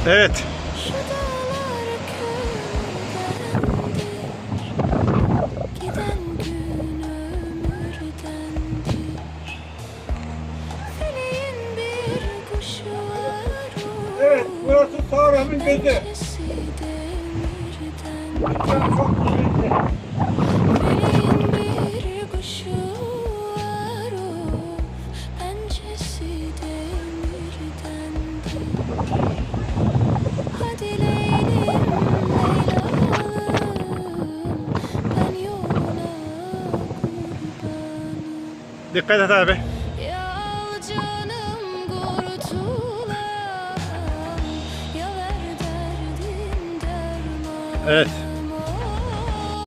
Evet. Evet, burası Surlar'ın gözü. Dikkat et abi. Evet.